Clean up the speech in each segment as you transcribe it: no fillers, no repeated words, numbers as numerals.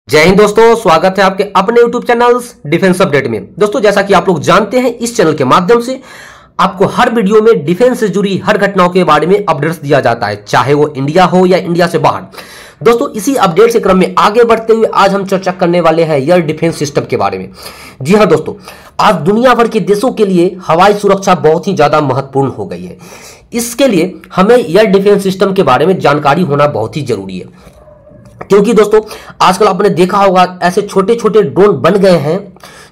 जय हिंद दोस्तों, स्वागत है आपके अपने YouTube चैनल डिफेंस अपडेट में। दोस्तों, जैसा कि आप लोग जानते हैं, इस चैनल के माध्यम से आपको हर वीडियो में डिफेंस से जुड़ी हर घटनाओं के बारे में अपडेट्स दिया जाता है, चाहे वो इंडिया हो या इंडिया से बाहर। दोस्तों, इसी अपडेट के क्रम में आगे बढ़ते हुए आज हम चर्चा करने वाले हैं एयर डिफेंस सिस्टम के बारे में। जी हां दोस्तों, आज दुनिया भर के देशों के लिए हवाई सुरक्षा बहुत ही ज्यादा महत्वपूर्ण हो गई है। इसके लिए हमें एयर डिफेंस सिस्टम के बारे में जानकारी होना बहुत ही जरूरी है, क्योंकि दोस्तों आजकल आपने देखा होगा ऐसे छोटे छोटे ड्रोन बन गए हैं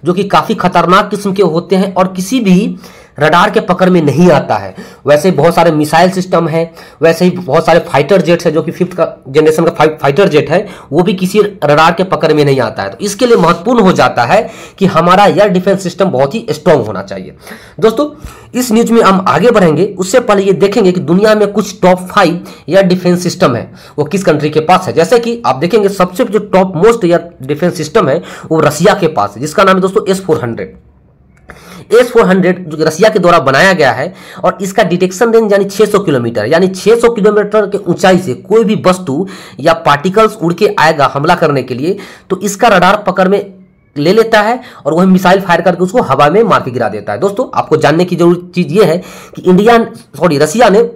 जो कि काफी खतरनाक किस्म के होते हैं और किसी भी रडार के पकड़ में नहीं आता है। वैसे बहुत सारे मिसाइल सिस्टम है, वैसे ही बहुत सारे फाइटर जेट्स है जो कि 5th जनरेशन का फाइटर जेट है, वो भी किसी रडार के पकड़ में नहीं आता है। तो इसके लिए महत्वपूर्ण हो जाता है कि हमारा एयर डिफेंस सिस्टम बहुत ही स्ट्रांग होना चाहिए। दोस्तों, इस न्यूज में हम आगे बढ़ेंगे, उससे पहले ये देखेंगे कि दुनिया में कुछ टॉप 5 एयर डिफेंस सिस्टम है वो किस कंट्री के पास है। जैसे कि आप देखेंगे सबसे जो top most air defence system है वो रसिया के पास है, जिसका नाम है दोस्तों S-400। S-400 जो रसिया के द्वारा बनाया गया है और इसका डिटेक्शन रेंज यानी 600 किलोमीटर, यानी 600 किलोमीटर के ऊंचाई से कोई भी वस्तु या पार्टिकल्स उड़ के आएगा हमला करने के लिए तो इसका रडार पकड़ में ले लेता है और वही मिसाइल फायर करके उसको हवा में मार के गिरा देता है। दोस्तों, आपको जानने की जरूरी चीज ये है कि रसिया ने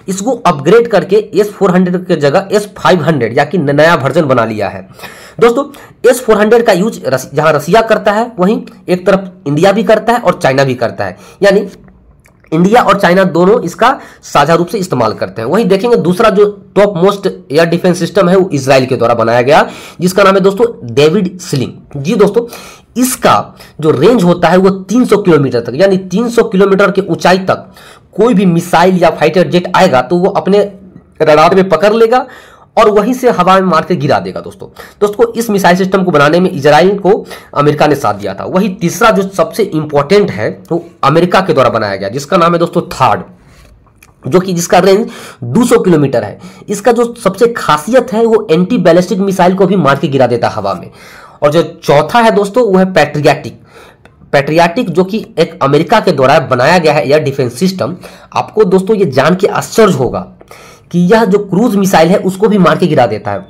इसको अपग्रेड करके S-400 की जगह S-500 या कि नया वर्जन बना लिया है। दोस्तों, S-400 का यूज जहां रसिया करता है वहीं एक तरफ इंडिया भी करता है और चाइना भी करता है, यानी इंडिया और चाइना दोनों इसका साझा रूप से इस्तेमाल करते हैं। वहीं देखेंगे दूसरा जो top most air defence system है वो इजराइल के द्वारा बनाया गया, जिसका नाम है दोस्तों डेविड स्लिंग। जी दोस्तों, इसका जो रेंज होता है वो 300 किलोमीटर तक, यानी 300 किलोमीटर के ऊंचाई तक कोई भी मिसाइल या फाइटर जेट आएगा तो वो अपने रडार में पकड़ लेगा और वहीं से हवा में मार के गिरा देगा। दोस्तों इस मिसाइल सिस्टम को बनाने में इजराइल को अमेरिका ने साथ दिया था। वही तीसरा जो सबसे इंपॉर्टेंट है वो अमेरिका के द्वारा बनाया गया, जिसका नाम है दोस्तों थार्ड, जो कि जिसका रेंज 200 किलोमीटर है। इसका जो सबसे खासियत है वो एंटी बैलिस्टिक मिसाइल को भी मार के गिरा देता हवा में। और जो चौथा है दोस्तों वो है पैट्रियाटिक, जो कि एक अमेरिका के द्वारा बनाया गया है एयर डिफेंस सिस्टम। आपको दोस्तों ये जान के आश्चर्य होगा कि यह जो क्रूज मिसाइल है उसको भी मार के गिरा देता है।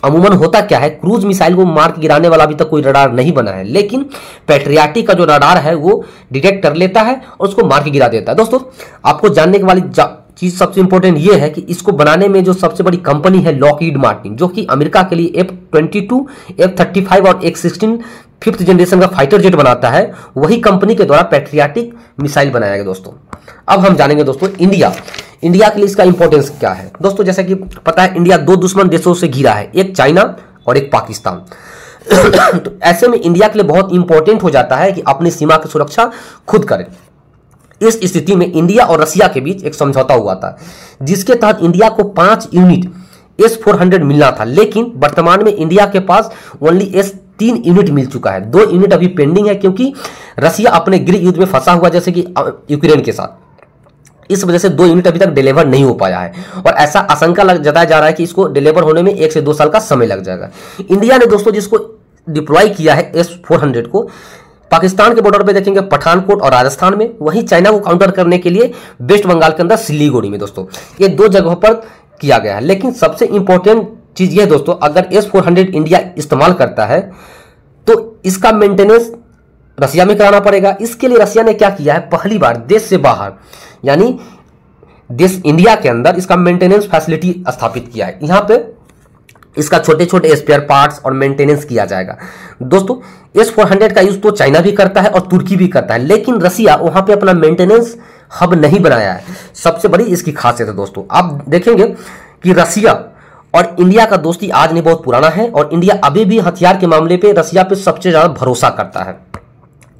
अमूमन होता क्या है, क्रूज मिसाइल को मार के गिराने वाला अभी तक कोई रडार नहीं बना है, लेकिन पैट्रियाटिक का जो रडार है वो डिटेक्ट कर लेता है और उसको मार के गिरा देता है। दोस्तों, आपको जानने की वाली चीज सबसे इंपॉर्टेंट ये है कि इसको बनाने में जो सबसे बड़ी कंपनी है लॉकहीड मार्टिन, जो कि अमेरिका के लिए F-22, F-35 और X-16 5th जनरेशन का फाइटर जेट बनाता है, वही कंपनी के द्वारा पैट्रियाटिक मिसाइल बनाया गया। दोस्तों, अब हम जानेंगे दोस्तों इंडिया के लिए इसका इंपॉर्टेंस क्या है। दोस्तों, जैसा कि पता है इंडिया 2 दुश्मन देशों से घिरा है, एक चाइना और एक पाकिस्तान। तो ऐसे में इंडिया के लिए बहुत इंपॉर्टेंट हो जाता है कि अपनी सीमा की सुरक्षा खुद करें। इस स्थिति में इंडिया और रसिया के बीच एक समझौता हुआ था, जिसके तहत इंडिया को 5 यूनिट S-400 मिलना था, लेकिन वर्तमान में इंडिया के पास ओनली S-3 यूनिट मिल चुका है। 2 यूनिट अभी पेंडिंग है, क्योंकि रसिया अपने गृह युद्ध में फंसा हुआ, जैसे कि यूक्रेन के साथ। इस वजह से 2 यूनिट अभी तक डिलीवर नहीं हो पाया है और ऐसा आशंका जताया जा रहा है कि इसको डिलीवर होने में 1 से 2 साल का समय लग जाएगा। इंडिया ने दोस्तों जिसको डिप्लॉय किया है S-400 को पाकिस्तान के बॉर्डर पे देखेंगे पठानकोट और राजस्थान में, वहीं चाइना को काउंटर करने के लिए वेस्ट बंगाल के अंदर सिलीगुड़ी में। दोस्तों, ये 2 जगहों पर किया गया है। लेकिन सबसे इंपॉर्टेंट चीज ये दोस्तों, अगर S-400 इंडिया इस्तेमाल करता है तो इसका मेंटेनेंस रसिया में कराना पड़ेगा। इसके लिए रसिया ने क्या किया है, पहली बार देश से बाहर यानी देश इंडिया के अंदर इसका मेंटेनेंस फैसिलिटी स्थापित किया है। यहां पे इसका छोटे छोटे स्पेयर पार्ट्स और मेंटेनेंस किया जाएगा। दोस्तों, S-400 का यूज तो चाइना भी करता है और तुर्की भी करता है, लेकिन रसिया वहां पे अपना मेंटेनेंस हब नहीं बनाया है। सबसे बड़ी इसकी खासियत है। दोस्तों, आप देखेंगे कि रसिया और इंडिया का दोस्ती आज नहीं बहुत पुराना है और इंडिया अभी भी हथियार के मामले पे रसिया पे सबसे ज्यादा भरोसा करता है।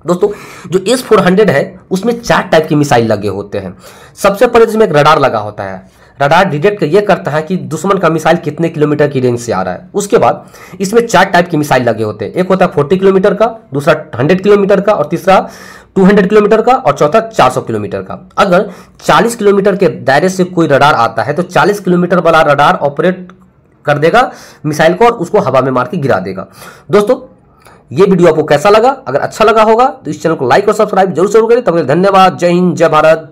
दोस्तों, जो S-400 है उसमें 4 टाइप के मिसाइल लगे होते हैं। सबसे पहले इसमें एक रडार लगा होता है, रडार डिटेक्ट ये करता है कि दुश्मन का मिसाइल कितने किलोमीटर की रेंज से आ रहा है। उसके बाद इसमें 4 टाइप के मिसाइल लगे होते हैं, एक होता है 40 किलोमीटर का, दूसरा 100 किलोमीटर का और तीसरा 200 किलोमीटर का और चौथा 400 किलोमीटर का। अगर 40 किलोमीटर के दायरे से कोई रडार आता है तो 40 किलोमीटर वाला रडार ऑपरेट कर देगा मिसाइल को और उसको हवा में मार के गिरा देगा। दोस्तों, ये वीडियो आपको कैसा लगा? अगर अच्छा लगा होगा तो इस चैनल को लाइक और सब्सक्राइब जरूर करें। तब तक धन्यवाद। जय हिंद, जय भारत।